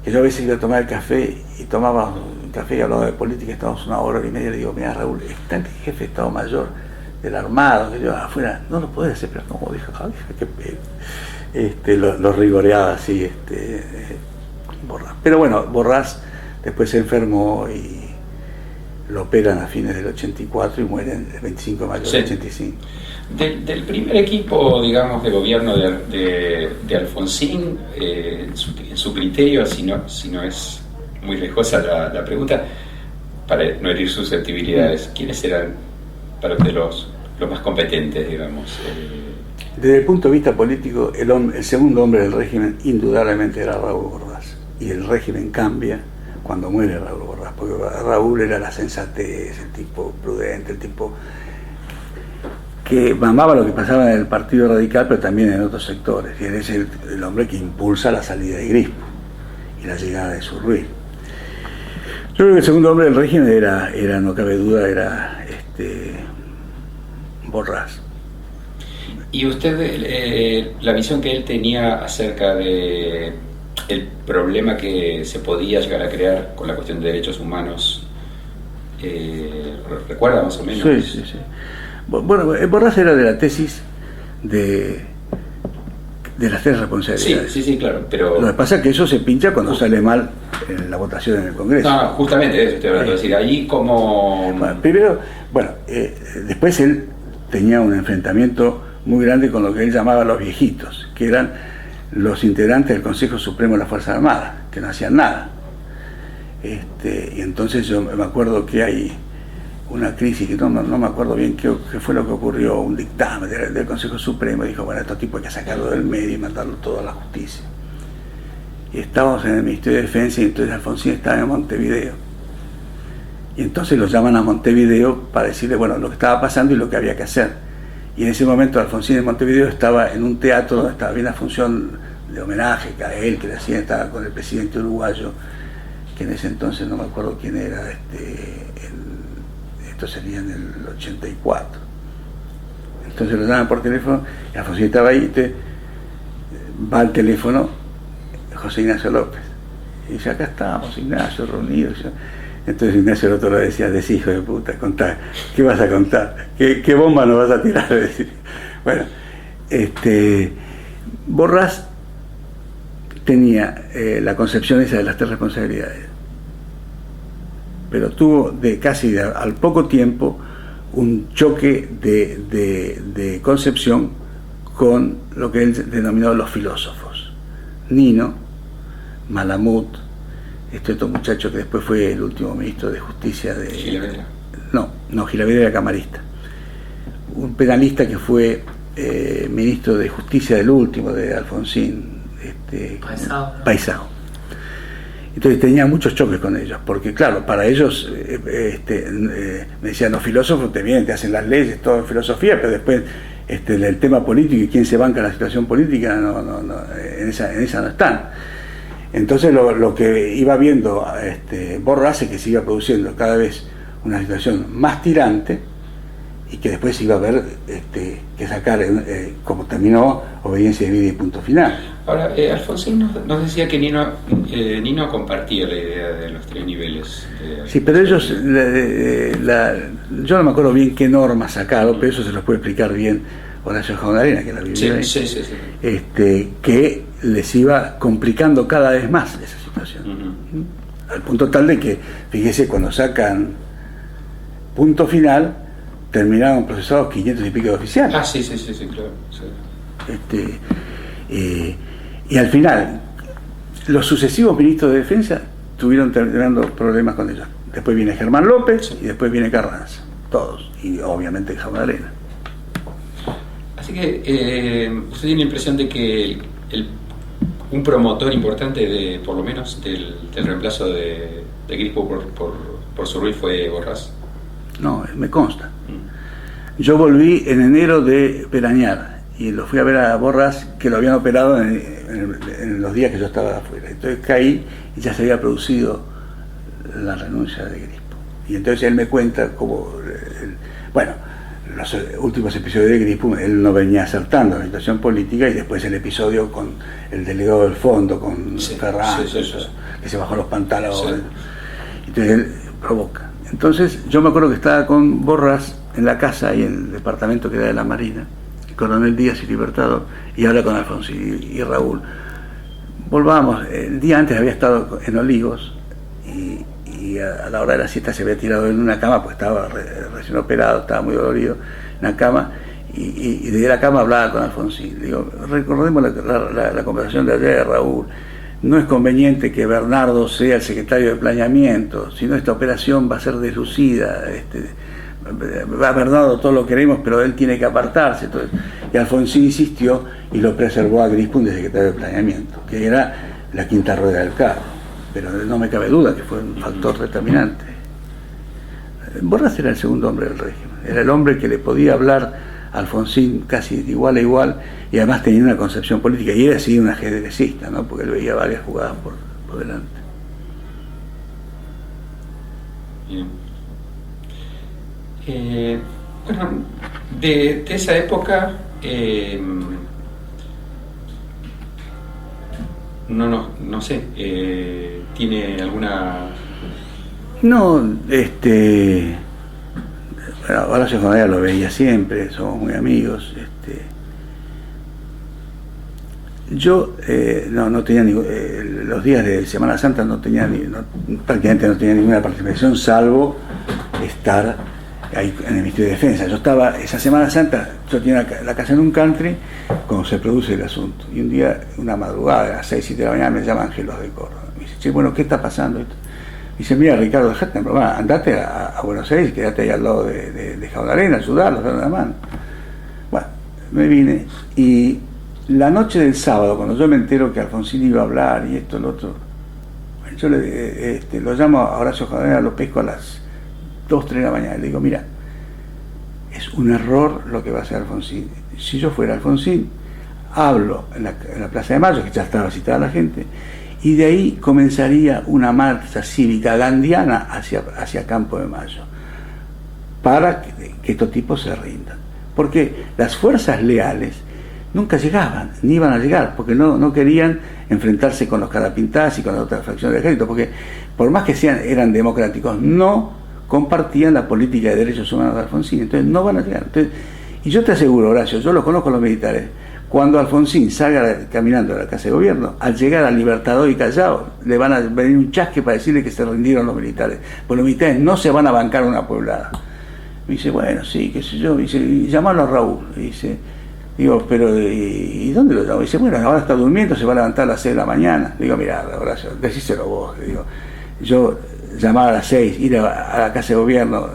Speaker 2: que yo a veces iba a tomar el café y tomaba un café y hablaba de política, estábamos 1 hora y media, y le digo, mira Raúl, está el jefe de Estado Mayor del Armado, que yo afuera, no lo podés hacer, pero como dijo, qué pedo. Lo rigoreaba así, Borrás. Pero bueno, Borrás después se enfermó y lo operan a fines del 84 y muere el 25 de mayo del 85.
Speaker 1: Del primer equipo, digamos, de gobierno de Alfonsín, en su criterio, si no es muy riesgosa la pregunta, para no herir susceptibilidades, ¿quiénes eran para usted los más competentes, digamos?
Speaker 2: Desde el punto de vista político, el segundo hombre del régimen indudablemente era Raúl Borrás. Y el régimen cambia cuando muere Raúl Borrás, porque Raúl era la sensatez, el tipo prudente, el tipo que mamaba lo que pasaba en el Partido Radical, pero también en otros sectores. Y él es el hombre que impulsa la salida de Grispo y la llegada de Surruí. Yo creo que el segundo hombre del régimen era no cabe duda, era Borrás.
Speaker 1: ¿Y usted, la visión que él tenía acerca de el problema que se podía llegar a crear con la cuestión de derechos humanos, recuerda más o menos?
Speaker 2: Sí. Bueno, Borrás era de la tesis de las tres responsabilidades.
Speaker 1: Sí, claro. Pero
Speaker 2: lo que pasa es que eso se pincha cuando sale mal en la votación en el Congreso.
Speaker 1: No, justamente de eso estoy hablando. Es decir, allí como...
Speaker 2: Después él tenía un enfrentamiento muy grande con lo que él llamaba los viejitos, que eran los integrantes del Consejo Supremo de las Fuerzas Armadas, que no hacían nada. Y entonces yo me acuerdo que hay una crisis, que no me acuerdo bien qué fue lo que ocurrió, un dictamen del Consejo Supremo, y dijo, bueno, estos tipos hay que sacarlo del medio y mandarlo todo a la justicia. Y estábamos en el Ministerio de Defensa, y entonces Alfonsín estaba en Montevideo. Y entonces lo llaman a Montevideo para decirle, bueno, lo que estaba pasando y lo que había que hacer. Y en ese momento Alfonsín en Montevideo estaba en un teatro donde estaba bien una función de homenaje a él, que le hacían, estaba con el presidente uruguayo, que en ese entonces no me acuerdo quién era, esto sería en el 84. Entonces lo llaman por teléfono, y Alfonsín estaba ahí, va al teléfono José Ignacio López, y dice, acá estamos, Ignacio, reunidos. Entonces Ignacio el otro le decía, decís, hijo de puta, contá, ¿qué vas a contar? ¿Qué bomba nos vas a tirar? Bueno, Borrás tenía la concepción esa de las tres responsabilidades, pero tuvo casi al poco tiempo un choque de concepción con lo que él denominó los filósofos. Nino, Malamud, otro muchacho que después fue el último ministro de Justicia de...
Speaker 1: Gilavedra.
Speaker 2: No, Gilavedra era camarista. Un penalista que fue ministro de Justicia del último, de Alfonsín, Paisao. Entonces tenía muchos choques con ellos, porque claro, para ellos me decían, los filósofos te vienen, te hacen las leyes, todo en filosofía, pero después el tema político y quién se banca la situación política, no, en esa no están. Entonces lo que iba viendo Borrás es que se iba produciendo cada vez una situación más tirante, y que después iba a haber que sacar, como terminó, obediencia de vida y punto final.
Speaker 1: Ahora, Alfonsín nos decía que Nino compartía la idea de los tres niveles.
Speaker 2: Sí, pero ellos, yo no me acuerdo bien qué norma sacaron, pero eso se los puede explicar bien Horacio Jaunarena, que la vivió ahí.
Speaker 1: Sí.
Speaker 2: Que les iba complicando cada vez más esa situación. Uh-huh. Al punto tal de que, fíjese, cuando sacan punto final, terminaron procesados 500 y pico de oficiales.
Speaker 1: Sí, claro. Sí.
Speaker 2: Y al final, los sucesivos ministros de Defensa tuvieron teniendo problemas con ellos. Después viene Germán López, sí, y después viene Carranza. Todos. Y obviamente Jaunarena.
Speaker 1: Así que usted tiene la impresión de que un promotor importante, por lo menos, del reemplazo de Grispo por Surruí fue Borrás.
Speaker 2: No, me consta. Yo volví en enero de veranear y lo fui a ver a Borrás, que lo habían operado en los días que yo estaba afuera. Entonces caí y ya se había producido la renuncia de Grispo. Y entonces él me cuenta cómo, los últimos episodios de Grispo, él no venía acertando la situación política, y después el episodio con el delegado del fondo, con Ferran, que se bajó los pantalones. Sí. Entonces él provoca. Entonces yo me acuerdo que estaba con Borrás en la casa y en el departamento que era de la Marina, Coronel Díaz y Libertador, y habla con Alfonsín y Raúl. Volvamos, el día antes había estado en Olivos, y a la hora de la siesta se había tirado en una cama, pues estaba recién operado, estaba muy dolorido, en la cama, y desde la cama hablaba con Alfonsín. Digo, recordemos la conversación de ayer de Raúl. No es conveniente que Bernardo sea el secretario de planeamiento, sino esta operación va a ser deslucida, va Bernardo, todos lo queremos, pero él tiene que apartarse. Entonces, y Alfonsín insistió y lo preservó a Grispun de secretario de Planeamiento, que era la quinta rueda del carro. Pero no me cabe duda que fue un factor determinante. Borras era el segundo hombre del régimen, era el hombre que le podía hablar a Alfonsín casi de igual a igual, y además tenía una concepción política, y era así un ajedrecista, ¿no? Porque él veía varias jugadas por delante.
Speaker 1: Bien. Bueno, de esa época no sé, ¿tiene alguna...?
Speaker 2: No, bueno, Horacio Jodea lo veía siempre, somos muy amigos. Yo no tenía los días de Semana Santa no tenía prácticamente no tenía ninguna participación, salvo estar ahí en el Ministerio de Defensa. Yo estaba, esa Semana Santa, yo tenía la casa en un country cuando se produce el asunto. Y un día, una madrugada, a las 6, 7 de la mañana, me llama Ángelos de Córdoba. Me dice, che, bueno, ¿qué está pasando? Dice, mira, Ricardo, dejate en broma, andate a Buenos Aires, quédate ahí al lado de Jaunarena, ayudarlos, darle una mano. Bueno, me vine, y la noche del sábado, cuando yo me entero que Alfonsín iba a hablar y esto, lo otro, yo lo llamo a Horacio Jaunarena, lo pesco a las 2, 3 de la mañana, y le digo, mira, es un error lo que va a hacer Alfonsín. Si yo fuera Alfonsín, hablo en la Plaza de Mayo, que ya estaba citada la gente, y de ahí comenzaría una marcha cívica gandiana hacia Campo de Mayo, para que estos tipos se rindan. Porque las fuerzas leales nunca llegaban, ni iban a llegar, porque no querían enfrentarse con los carapintás y con la otra fracción del ejército, porque por más que eran democráticos, no compartían la política de derechos humanos de Alfonsín, entonces no van a llegar. Entonces, y yo te aseguro, Horacio, yo lo conozco a los militares, cuando Alfonsín salga caminando a la Casa de Gobierno, al llegar al Libertador y Callao, le van a venir un chasque para decirle que se rindieron los militares, porque los militares no se van a bancar una pueblada. Me dice, bueno, sí, qué sé yo, me dice, llamalo a Raúl, me dice, digo, pero ¿y dónde lo llamo? Me dice, bueno, ahora está durmiendo, se va a levantar a las 6 de la mañana. Le digo, mirá, Horacio, decíselo vos, le digo, yo llamaba a las 6, ir a la Casa de Gobierno,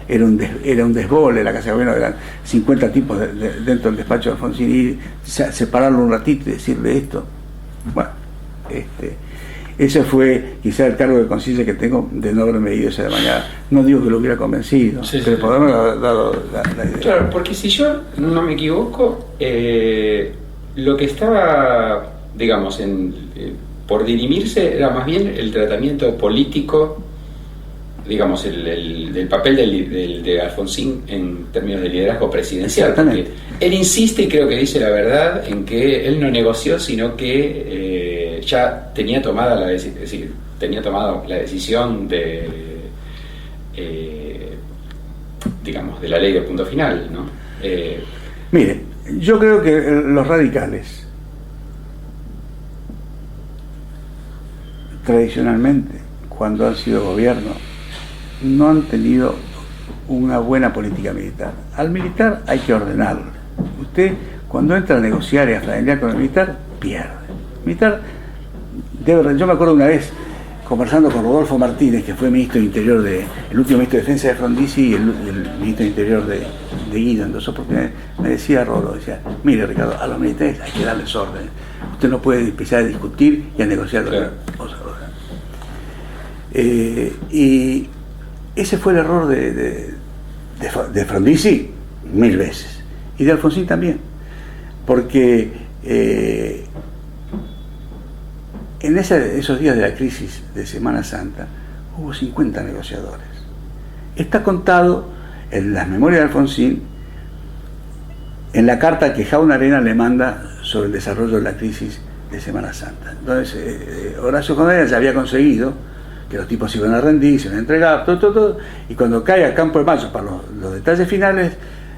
Speaker 2: era un desbole, la Casa de Gobierno eran 50 tipos dentro del despacho de Alfonsín, y separarlo un ratito y decirle esto. Bueno, ese fue quizá el cargo de conciencia que tengo de no haberme ido esa de mañana. No digo que lo hubiera convencido,
Speaker 1: sí,
Speaker 2: pero
Speaker 1: sí,
Speaker 2: por haberme dado la idea.
Speaker 1: Claro, porque si yo no me equivoco, lo que estaba, digamos, por dirimirse era más bien el tratamiento político, digamos, el papel de Alfonsín en términos de liderazgo presidencial. Porque él insiste, y creo que dice la verdad, en que él no negoció, sino que ya tenía tomada la decisión de, digamos, de la ley de punto final, ¿no?
Speaker 2: Mire, yo creo que los radicales, tradicionalmente, cuando han sido gobierno, no han tenido una buena política militar. Al militar hay que ordenarlo. Usted, cuando entra a negociar y a familiar con el militar, pierde. El militar yo me acuerdo una vez conversando con Rodolfo Martínez, que fue ministro de Interior el último ministro de Defensa de Frondizi y el ministro de Interior de Guido, en 2 oportunidades, me decía Rodolfo, decía, mire Ricardo, a los militares hay que darles orden. Usted no puede empezar a discutir y a negociar. Claro. Y ese fue el error de Frondizi 1000 veces, y de Alfonsín también, porque en esos días de la crisis de Semana Santa hubo 50 negociadores. Está contado en las memorias de Alfonsín, en la carta que Jaunarena le manda sobre el desarrollo de la crisis de Semana Santa. Entonces Horacio Jaunarena ya había conseguido que los tipos se iban a rendir, se iban a entregar, todo, y cuando cae a Campo de Mayo para los detalles finales,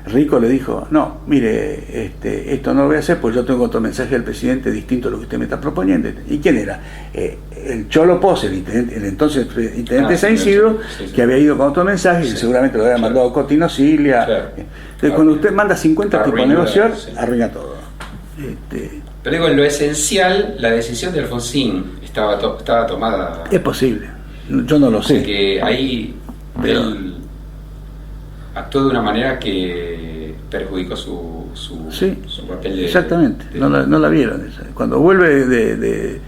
Speaker 2: Rico le dijo, no, mire, esto no lo voy a hacer, pues yo tengo otro mensaje del presidente distinto a lo que usted me está proponiendo. ¿Y quién era? El Cholo Pos, el entonces intendente de San Isidro, sí, que había ido con otro mensaje, y seguramente lo había mandado Cotino Cilia. Entonces, cuando usted manda 50 tipos a negociar, arruina todo.
Speaker 1: Pero digo, en lo esencial, la decisión de Alfonsín estaba tomada.
Speaker 2: Es posible, yo no lo sé.
Speaker 1: Que ahí actuó de una manera que perjudicó su papel de...
Speaker 2: Exactamente, no la vieron esa. Cuando vuelve de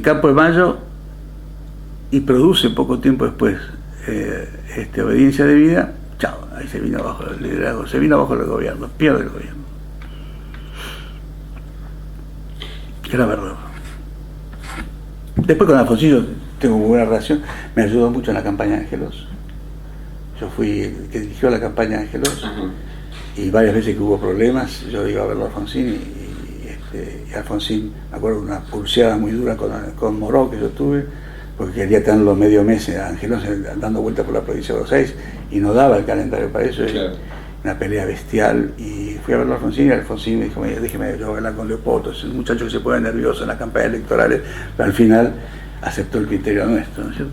Speaker 2: Campo de Mayo y produce poco tiempo después Obediencia de Vida, chao, ahí se vino abajo el liderazgo, se vino abajo el gobierno, pierde el gobierno. Era verdad. Después con Alfonsín yo tengo muy buena relación, me ayudó mucho en la campaña de Angelos. Yo fui el que dirigió la campaña de Angelos. Y varias veces que hubo problemas, yo iba a verlo a Alfonsín y Alfonsín, me acuerdo de una pulseada muy dura con Moró que yo tuve, porque quería tenerlo medio mes a Angelos dando vuelta por la provincia de Buenos Aires y no daba el calendario para eso. Claro. Una pelea bestial, y fui a verlo a Alfonsín y Alfonsín me dijo, déjeme yo hablar con Leopoldo, es un muchacho que se pone nervioso en las campañas electorales, pero al final aceptó el criterio nuestro, ¿no es cierto?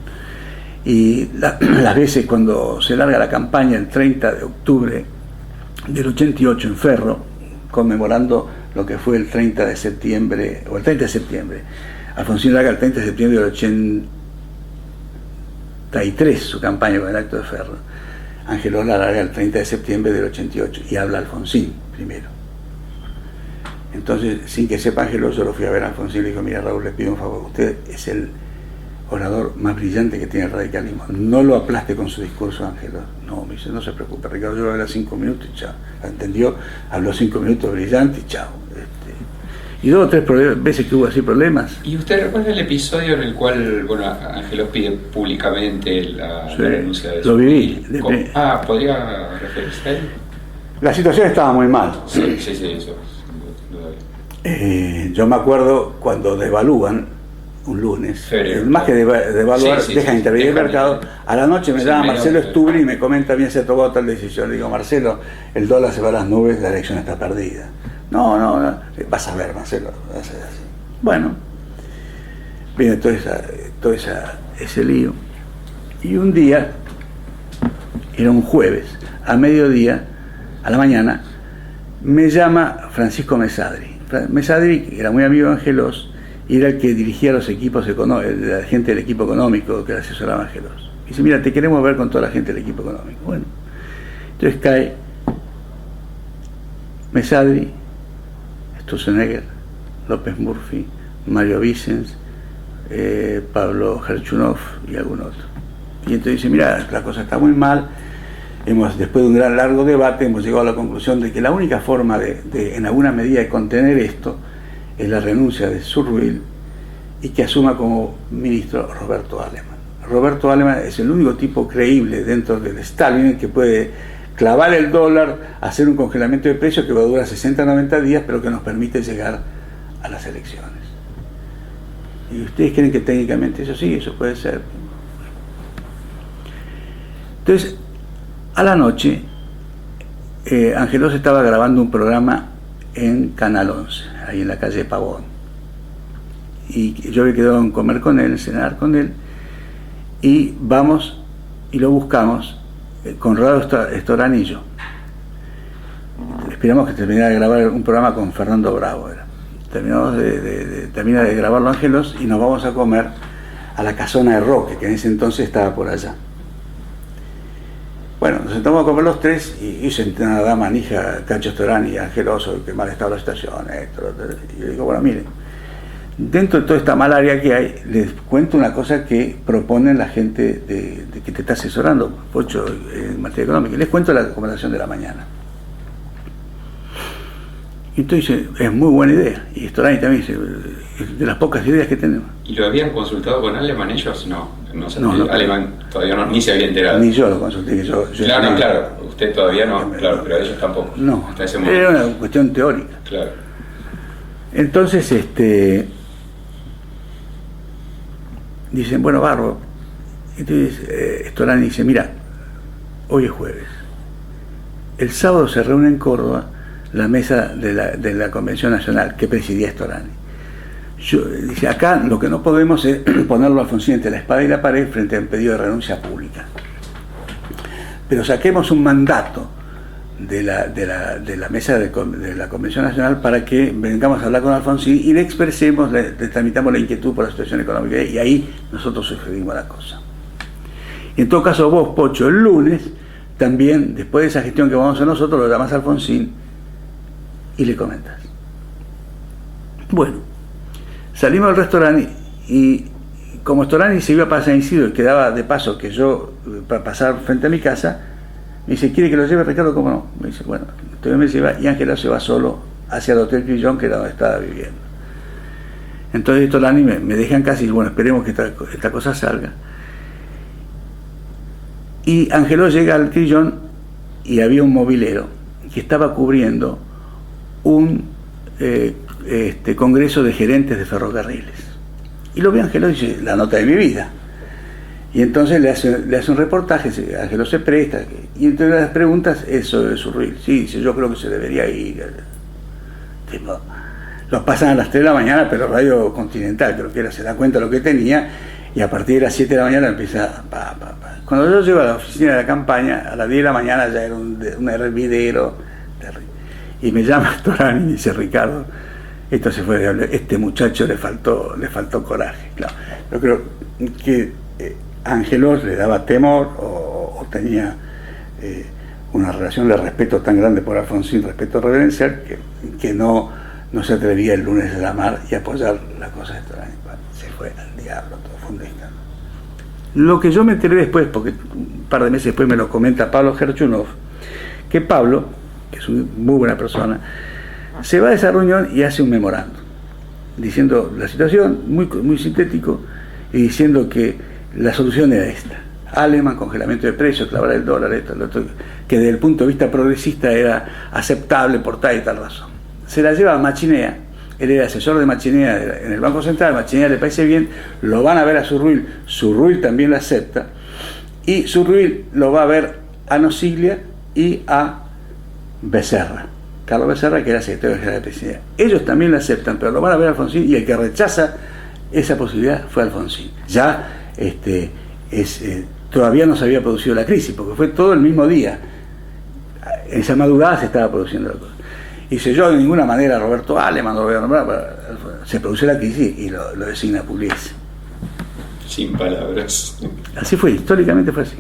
Speaker 2: Y las veces cuando se larga la campaña el 30 de octubre del 88 en Ferro, conmemorando lo que fue el 30 de septiembre, o el 30 de septiembre, Alfonsín larga el 30 de septiembre del 83 su campaña con el acto de Ferro. Angelos la larga el 30 de septiembre del 88 y habla Alfonsín primero. Entonces, sin que sepa Angelos, yo lo fui a ver a Alfonsín y le digo, mira Raúl, le pido un favor, usted es el orador más brillante que tiene el radicalismo, no lo aplaste con su discurso, Angelos. No, me dice, no se preocupe, Ricardo, yo voy a hablar 5 minutos y chao. ¿Entendió? Habló 5 minutos brillante y chao. Y 2 o 3 veces que hubo así problemas.
Speaker 1: ¿Y usted recuerda el episodio en el cual, Angelos pide públicamente la renuncia de
Speaker 2: lo viví.
Speaker 1: ¿Podría referirse a él?
Speaker 2: La situación estaba muy mal.
Speaker 1: Sí, eso.
Speaker 2: Yo me acuerdo cuando devalúan un lunes, más que devaluar, deja de intervenir el mercado. A la noche me llama Marcelo Stubri y me comenta, bien se tomó tal decisión. Le digo, Marcelo, el dólar se va a las nubes, la elección está perdida. No, vas a ver, Marcelo, vas a ver así. Bueno, viene todo ese lío. Y un día, era un jueves, a mediodía, a la mañana, me llama Francisco Mesadri. Mesadri, que era muy amigo de Angelos, y era el que dirigía los equipos económicos, la gente del equipo económico que le asesoraba a Angelos. Y dice, mira, te queremos ver con toda la gente del equipo económico. Bueno, entonces cae Mesadri, Sturzenegger, López Murphy, Mario Vicens, Pablo Gerchunov y algún otro. Y entonces dice, mira, la cosa está muy mal, después de un gran largo debate hemos llegado a la conclusión de que la única forma de en alguna medida de contener esto es la renuncia de Zurbuil y que asuma como ministro Roberto Aleman. Roberto Aleman es el único tipo creíble dentro del Stalin que puede clavar el dólar, hacer un congelamiento de precios que va a durar 60 o 90 días, pero que nos permite llegar a las elecciones. ¿Y ustedes creen que técnicamente eso sí, eso puede ser? Entonces, a la noche, Angelos estaba grabando un programa en Canal 11, ahí en la calle Pavón. Y yo me quedé en comer con él, cenar con él, y vamos y lo buscamos con Conrado Estoranillo. Esperamos que terminara de grabar un programa con Fernando Bravo. Termina de grabarlo Angelos y nos vamos a comer a la casona de Roque, que en ese entonces estaba por allá. Bueno, nos sentamos a comer los tres y sentada manija Cacho Storani y Angeloso, que mal estaba la estación, y yo digo, bueno, miren, dentro de toda esta malaria que hay, les cuento una cosa que proponen la gente de que te está asesorando, Pocho, en materia económica. Les cuento la recomendación de la mañana. Y entonces dice, es muy buena idea. Y Storani también dice, es de las pocas ideas que tenemos.
Speaker 1: ¿Y lo habían consultado con Aleman ellos? No, Aleman todavía ni se había enterado.
Speaker 2: Ni yo lo consulté.
Speaker 1: Claro, usted todavía no, claro, pero ellos tampoco.
Speaker 2: No,
Speaker 1: hasta ese momento.
Speaker 2: Era una cuestión teórica.
Speaker 1: Claro.
Speaker 2: Entonces, dicen, bueno, Barro. Entonces, Storani dice, mira, hoy es jueves. El sábado se reúne en Córdoba la mesa de la Convención Nacional que presidía Storani. Dice, acá lo que no podemos es ponerlo a Alfonsín entre la espada y la pared frente a un pedido de renuncia pública. Pero saquemos un mandato de la mesa de la Convención Nacional para que vengamos a hablar con Alfonsín y le expresemos, le tramitamos la inquietud por la situación económica, y ahí nosotros sugerimos la cosa. En todo caso, vos, Pocho, el lunes también, después de esa gestión que vamos a hacer nosotros, lo llamas a Alfonsín y le comentas. Bueno, salimos del restaurante y como Storani se iba para San Isidro y quedaba de paso que yo, para pasar frente a mi casa, me dice, ¿quiere que lo lleve Ricardo? ¿Cómo no? Me dice, bueno, entonces me lleva y Ángela se va solo hacia el Hotel Crillon, que era donde estaba viviendo. Entonces Storani me deja en casa y dice, bueno, esperemos que esta cosa salga. Y Ángelo llega al Crillon y había un mobilero que estaba cubriendo un congreso de gerentes de ferrocarriles. Y lo ve Ángelo y dice, la nota de mi vida. Y entonces le hace un reportaje, Ángelo se presta, y entre las preguntas, eso de Surruil. Sí, dice, yo creo que se debería ir. Tipo, los pasan a las 3 de la mañana, pero Radio Continental, creo que era, se da cuenta de lo que tenía, y a partir de las 7 de la mañana empieza, Cuando yo llego a la oficina de la campaña, a las 10 de la mañana ya era un hervidero terrible. Y me llama Storani y dice, Ricardo, esto se fue de este muchacho le faltó coraje. Claro, yo creo que Ángelo le daba temor o tenía una relación de respeto tan grande por Alfonsín, respeto reverencial, que no se atrevía el lunes a llamar y apoyar la cosa de Storani. Se fue al diablo, todo fue un escándalo. Lo que yo me enteré después, porque un par de meses después me lo comenta Pablo Gerchunov, que Pablo, que es una muy buena persona, se va de esa reunión y hace un memorando diciendo la situación, muy sintético, y diciendo que la solución era esta: Alemán, congelamiento de precios, clavar el dólar, esto, lo otro, que desde el punto de vista progresista era aceptable por tal y tal razón. Se la lleva a Machinea, él era asesor de Machinea en el Banco Central, Machinea le parece bien, lo van a ver a Surruil también la acepta, y Surruil lo va a ver a Nosiglia y a Becerra, Carlos Becerra, que era secretario general de Presidencia. Ellos también la aceptan, pero lo van a ver a Alfonsín, y el que rechaza esa posibilidad fue Alfonsín. Ya todavía no se había producido la crisis, porque fue todo el mismo día. En esa madrugada se estaba produciendo la cosa. Y si yo de ninguna manera Roberto Alemán lo voy a nombrar, se produce la crisis y lo designa Pugliese.
Speaker 1: Sin palabras.
Speaker 2: Así fue, históricamente fue así.